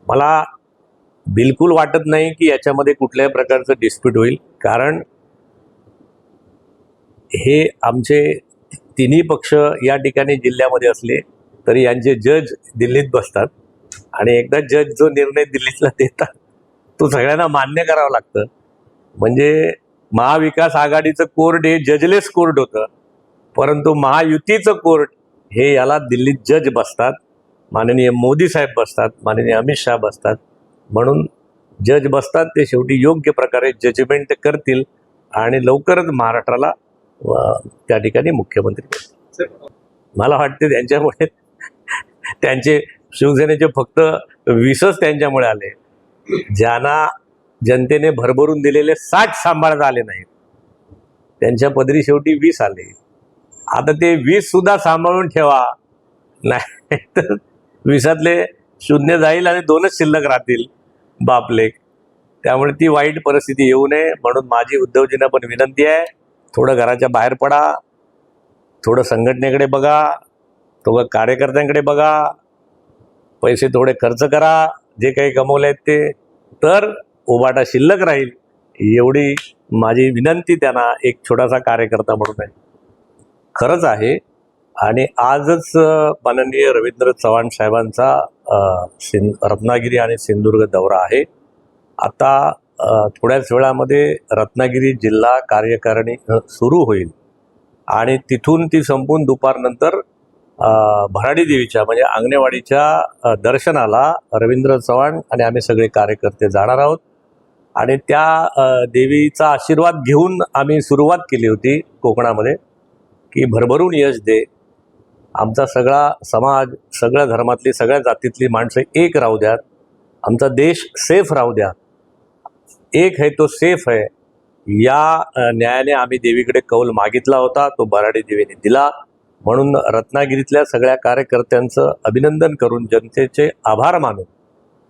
मला बिलकुल वाटत नाही की याच्यामध्ये कुठल्याही प्रकारचं डिस्प्यूट होईल, कारण हे आमचे तिन्ही पक्ष या ठिकाणी जिल्ह्यामध्ये असले तरी यांचे जज दिल्लीत बसतात आणि एकदा जज जो निर्णय दिल्लीतला देतात तो सगळ्यांना मान्य करावं लागतं. म्हणजे महाविकास आघाडीचं कोर्ट हे जजलेस कोर्ट होतं, परंतु महायुतीचं कोर्ट हे याला दिल्लीत जज बसतात, माननीय मोदी साहेब बसतात, माननीय अमित शहा बसतात. म्हणून जज बसतात ते शेवटी योग्य प्रकारे जजमेंट करतील आणि लवकरच महाराष्ट्राला त्या ठिकाणी मुख्यमंत्री करतील. मला वाटते त्यांच्यामुळे त्यांचे शिवसेनेचे फक्त 20च त्यांच्यामुळे आले. ज्यांना जनतेने भरभरून दिलेले 60 सांभाळता आले नाहीत त्यांच्या पदरी शेवटी 20 आले. आता ते 20 सुद्धा सांभाळून ठेवा, नाही तर 20तले 0 जाईल आणि 2च शिल्लक राहतील बापलेक. त्यामुळे ती वाईट परिस्थिती येऊ नये म्हणून माझी उद्धवजींना पण विनंती आहे, थोडं घराच्या बाहेर पडा, थोडं संघटनेकडे बघा, थोडं कार्यकर्त्यांकडे बघा, पैसे थोडे खर्च करा जे काही कमवले आहेत ते, तर उबाटा शिल्लक राहील. एवढी माझी विनंती त्यांना एक छोटासा कार्यकर्ता म्हणून आहे. खरंच आहे. आणि आजच माननीय रवींद्र चव्हाण साहेबांचा रत्नागिरी आणि सिंधुदुर्ग दौरा आहे. आता थोड्याच वेळामध्ये रत्नागिरी जिल्हा कार्यकारिणी सुरू होईल आणि तिथून ती संपून दुपारनंतर भराडी देवीच्या म्हणजे आंगणेवाडीच्या दर्शनाला रवींद्र चव्हाण आणि आम्ही सगळे कार्यकर्ते जाणार आहोत. आणि त्या देवीचा आशीर्वाद घेऊन आम्ही सुरुवात केली होती कोकणामध्ये की भरभरून यश दे, आमचा सगळा समाज, सगळ्या धर्मातली, सगळ्या जातीतली माणसं एक राहू द्यात, आमचा देश सेफ राहू द्या, एक है तो सेफ है, या न्यायाने आम्ही देवीकडे कौल मागितला होता, तो भराडी देवीने दिला. म्हणून रत्नागिरीतल्या सगळ्या कार्यकर्त्यांचं अभिनंदन करून जनतेचे आभार मानून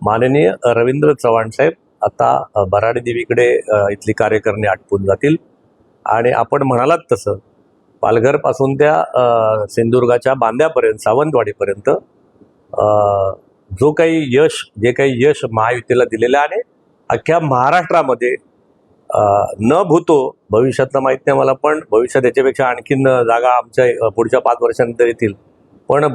माननीय रवींद्र चव्हाण साहेब आता भराडी देवीकडे इथली कार्यकारिणी आटपून जातील. आणि आपण म्हणालात तसं पालघरपासून त्या सिंधुदुर्गाच्या बांद्यापर्यंत, सावंतवाडीपर्यंत जे काही यश महायुतीला दिलेलं आहे, अख्ख्या महाराष्ट्रामध्ये न भूतो भविष्यातलं माहीत नाही मला, पण भविष्यात याच्यापेक्षा आणखीन जागा आमच्या पुढच्या 5 वर्षानंतर येतील. पण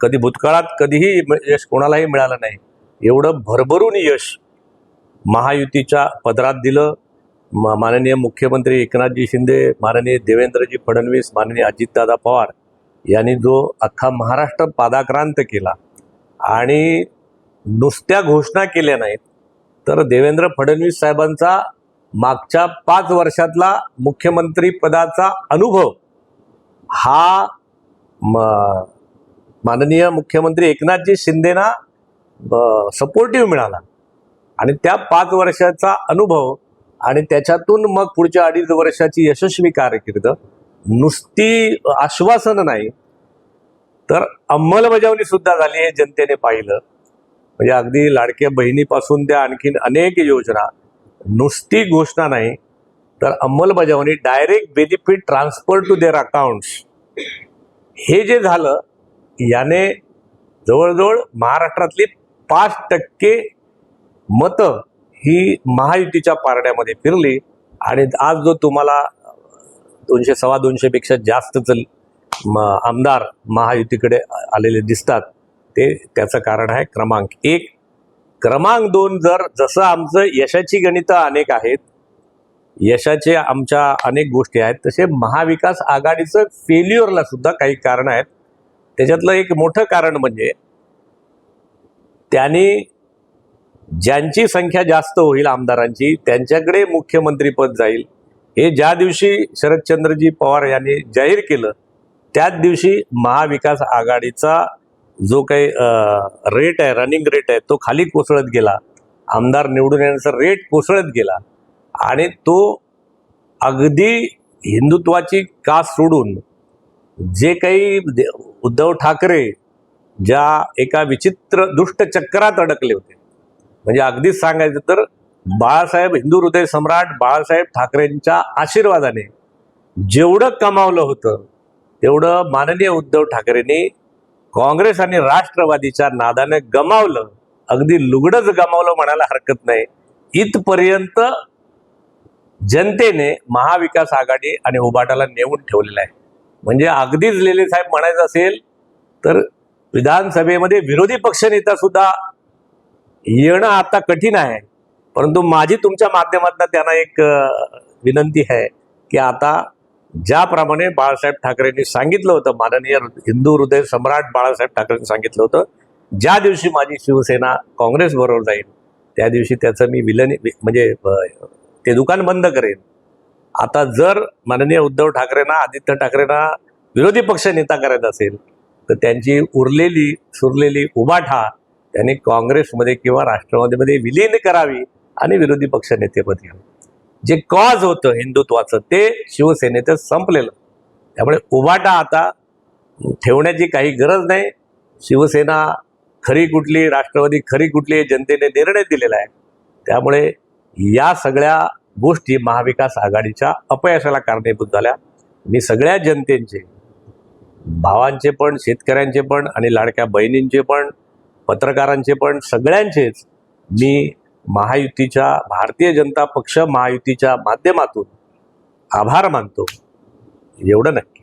कधी भूतकाळात कधीही यश कोणालाही मिळालं नाही, एवढं भरभरून यश महायुतीच्या पदरात दिलं. माननीय मुख्यमंत्री एकनाथजी शिंदे, माननीय देवेंद्रजी फडणवीस, माननीय अजितदादा पवार यांनी जो अख्खा महाराष्ट्र पादाक्रांत केला आणि नुसत्या घोषणा केल्या नाहीत, तर देवेंद्र फडणवीस साहेबांचा मागच्या 5 वर्षातला मुख्यमंत्री पदाचा अनुभव हा माननीय मुख्यमंत्री एकनाथजी शिंदेना सपोर्टिव्ह मिळाला. आणि त्या 5 वर्षाचा अनुभव आणि त्याच्यातून मग पुढच्या 2.5 वर्षाची यशस्वी कारकीर्द नुसती आश्वासन नाही तर अंमलबजावणी सुद्धा झाली हे जनतेने पाहिलं. म्हणजे अगदी लाडक्या बहिणीपासून त्या आणखीन अनेक योजना, नुसती घोषणा नाही तर अंमलबजावणी, direct benefit transfer to their accounts, हे जे झालं याने जवळजवळ महाराष्ट्रातली 5% मतं ही महायुतीच्या पारड्यामध्ये फिरली. आणि आज जो तुम्हाला 200-225 पेक्षा जास्त आमदार महायुतीकडे आलेले दिसतात, ते त्याचं कारण आहे क्रमांक 1. क्रमांक 2, जसं आमचं यशाची गणितं अनेक आहेत, यशाचे आमच्या अनेक गोष्टी आहेत, तसे महाविकास आघाडीचं फेल्युअरला सुद्धा काही कारण आहेत. त्याच्यातलं एक मोठं कारण म्हणजे त्यांनी ज्यांची संख्या जास्त होईल आमदारांची त्यांच्याकडे मुख्यमंत्रीपद जाईल हे ज्या दिवशी शरदचंद्रजी पवार यांनी जाहीर केलं, त्याच दिवशी महाविकास आघाडीचा जो काही रेट आहे, रनिंग रेट आहे, तो खाली कोसळत गेला. आमदार निवडून येण्याचा रेट कोसळत गेला आणि तो अगदी हिंदुत्वाची कास सोडून जे काही उद्धव ठाकरे ज्या एका विचित्र दुष्ट चक्रात अडकले होते, म्हणजे अगदीच सांगायचं तर बाळासाहेब, हिंदू हृदय सम्राट बाळासाहेब ठाकरेंच्या आशीर्वादाने जेवढं कमावलं होतं तेवढं माननीय उद्धव ठाकरेंनी काँग्रेस आणि राष्ट्रवादीच्या नादाने गमावलं अगदी लुगडंच गमावलं म्हणायला हरकत नाही. इथपर्यंत जनतेने महाविकास आघाडी आणि उभाटाला नेऊन ठेवलेला आहे. म्हणजे अगदीच लेले साहेब म्हणायचं असेल तर विधानसभेमध्ये विरोधी पक्षनेता सुद्धा येणं आता कठीण आहे. परंतु माझी तुमच्या माध्यमातून त्यांना एक विनंती आहे की आता ज्याप्रमाणे बाळासाहेब ठाकरेंनी सांगितलं होतं, माननीय हिंदू हृदय सम्राट बाळासाहेब ठाकरेंनी सांगितलं होतं, ज्या दिवशी माझी शिवसेना काँग्रेस बरोबर जाईल त्या दिवशी त्याचं मी म्हणजे ते दुकान बंद करेन. आता जर माननीय उद्धव ठाकरेंना, आदित्य ठाकरेंना विरोधी पक्ष नेता करायचा असेल तर त्यांची उरलेली सुरलेली उभाठा त्यांनी काँग्रेसमध्ये किंवा राष्ट्रवादीमध्ये विलीन करावी आणि विरोधी पक्ष नेतेपद घ्यावं. जे कॉज होतं हिंदुत्वाचं ते शिवसेनेचं संपलेलं. त्यामुळे उभाटा आता ठेवण्याची काही गरज नाही. शिवसेना खरी कुठली, राष्ट्रवादी खरी कुठली, हे जनतेने निर्णय दिलेला आहे. त्यामुळे या सगळ्या गोष्टी महाविकास आघाडीच्या अपयशाला कारणीभूत झाल्या. मी सगळ्या जनतेचे, भावांचे पण, शेतकऱ्यांचे पण आणि लाडक्या बहिणींचे पण, पत्रकारांचे पण, सगळ्यांचेच मी महायुतीच्या, भारतीय जनता पक्ष महायुतीच्या माध्यमातून आभार मानतो. एवढं नक्की.